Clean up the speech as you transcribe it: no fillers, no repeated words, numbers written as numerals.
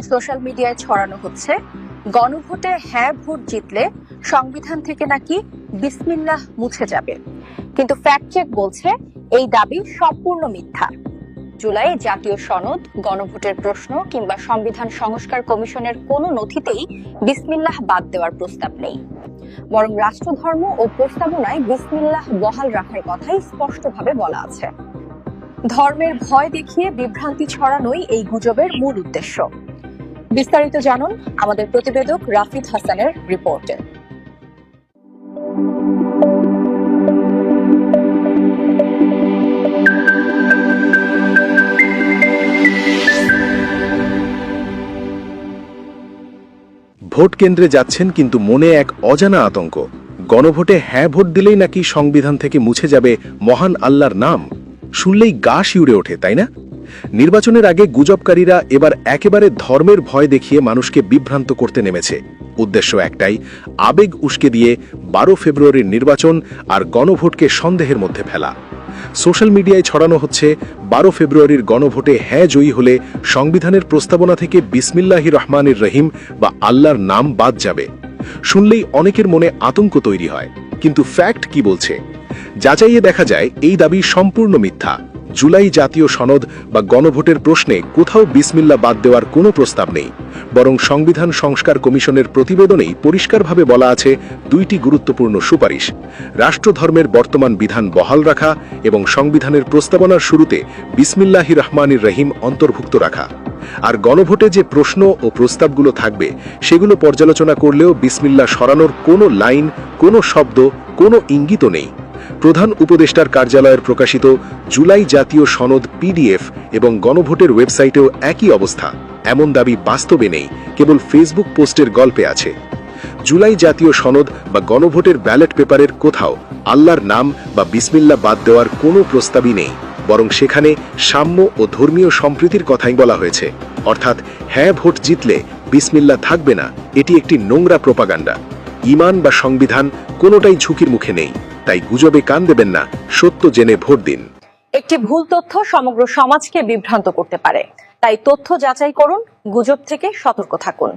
Social মিডিয়ায় ছড়ানো হচ্ছে গণভোটে হ্যাঁ ভোট জিতলে সংবিধান থেকে নাকি বিসমিল্লাহ মুছে যাবে, কিন্তু ফ্যাক্ট চেক বলছে এই দাবি সম্পূর্ণ মিথ্যা। জুলাই জাতীয় সনদ, গণভোটের প্রশ্ন কিংবা সংবিধান সংস্কার কমিশনের কোনো নথিতেই বিসমিল্লাহ বাদ দেওয়ার প্রস্তাব নেই, বরং রাষ্ট্রধর্ম ও প্রস্তাবনায় বিসমিল্লাহ বহাল রাখার কথাই স্পষ্টভাবে বলা আছে। ধর্মের ভয় দেখিয়ে বিভ্রান্তি ছড়ানোই এই গুজবের মূল উদ্দেশ্য। বিস্তারিত জানুন আমাদের প্রতিবেদক রাফিদ হাসানের রিপোর্টে। ভোট কেন্দ্রে যাচ্ছেন কিন্তু মনে এক অজানা আতঙ্ক। গণভোটে হ্যাঁ ভোট দিলেই নাকি সংবিধান থেকে মুছে যাবে মহান আল্লাহর নাম। শুনলেই গা শিউরে ওঠে, তাই না? নির্বাচনের আগে গুজবকারীরা এবার একেবারে ধর্মের ভয় দেখিয়ে মানুষকে বিভ্রান্ত করতে নেমেছে। উদ্দেশ্য একটাই, আবেগ উস্কে দিয়ে 12 ফেব্রুয়ারির নির্বাচন আর গণভোটকে সন্দেহের মধ্যে ফেলা। সোশ্যাল মিডিয়ায় ছড়ানো হচ্ছে 12 ফেব্রুয়ারির গণভোটে হ্যাঁ জয়ী হলে সংবিধানের প্রস্তাবনা থেকে বিসমিল্লাহির রহমানির রহিম বা আল্লাহর নাম বাদ যাবে। শুনলেই অনেকের মনে আতঙ্ক তৈরি হয়, কিন্তু ফ্যাক্ট কি বলছে? যাচাইয়ে দেখা যায় এই দাবি সম্পূর্ণ মিথ্যা। জুলাই জাতীয় সনদ বা গণভোটের প্রশ্নে কোথাও বিসমিল্লাহ বাদ দেওয়ার কোনো প্রস্তাব নেই, বরং সংবিধান সংস্কার কমিশনের প্রতিবেদনেই পরিষ্কারভাবে বলা আছে দুইটি গুরুত্বপূর্ণ সুপারিশ: রাষ্ট্রধর্মের বর্তমান বিধান বহাল রাখা এবং সংবিধানের প্রস্তাবনার শুরুতে বিসমিল্লাহির রহমানির রহিম অন্তর্ভুক্ত রাখা। আর গণভোটে যে প্রশ্ন ও প্রস্তাবগুলো থাকবে সেগুলো পর্যালোচনা করলেও বিসমিল্লাহ সরানোর কোনো লাইন, কোনো শব্দ, কোনো ইঙ্গিতও নেই। প্রধান উপদেষ্টার কার্যালয়ের প্রকাশিত জুলাই জাতীয় সনদ পিডিএফ এবং গণভোটের ওয়েবসাইটেও একই অবস্থা। এমন দাবি বাস্তবে নেই, কেবল ফেসবুক পোস্টের গল্পে আছে। জুলাই জাতীয় সনদ বা গণভোটের ব্যালট পেপারের কোথাও আল্লাহর নাম বা বিসমিল্লাহ বাদ দেওয়ার কোনো প্রস্তাবই নেই, বরং সেখানে সাম্য ও ধর্মীয় সম্প্রীতির কথাই বলা হয়েছে। অর্থাৎ হ্যাঁ ভোট জিতলে বিসমিল্লাহ থাকবে না, এটি একটি নোংরা প্রোপাগান্ডা। ঈমান বা সংবিধান কোনোটাই ঝুঁকির মুখে নেই, তাই গুজবে কান দেবেন না, সত্য জেনে ভোট দিন। একটি ভুল তথ্য সমগ্র সমাজকে বিভ্রান্ত করতে পারে, তাই তথ্য যাচাই করুন, গুজব থেকে সতর্ক থাকুন।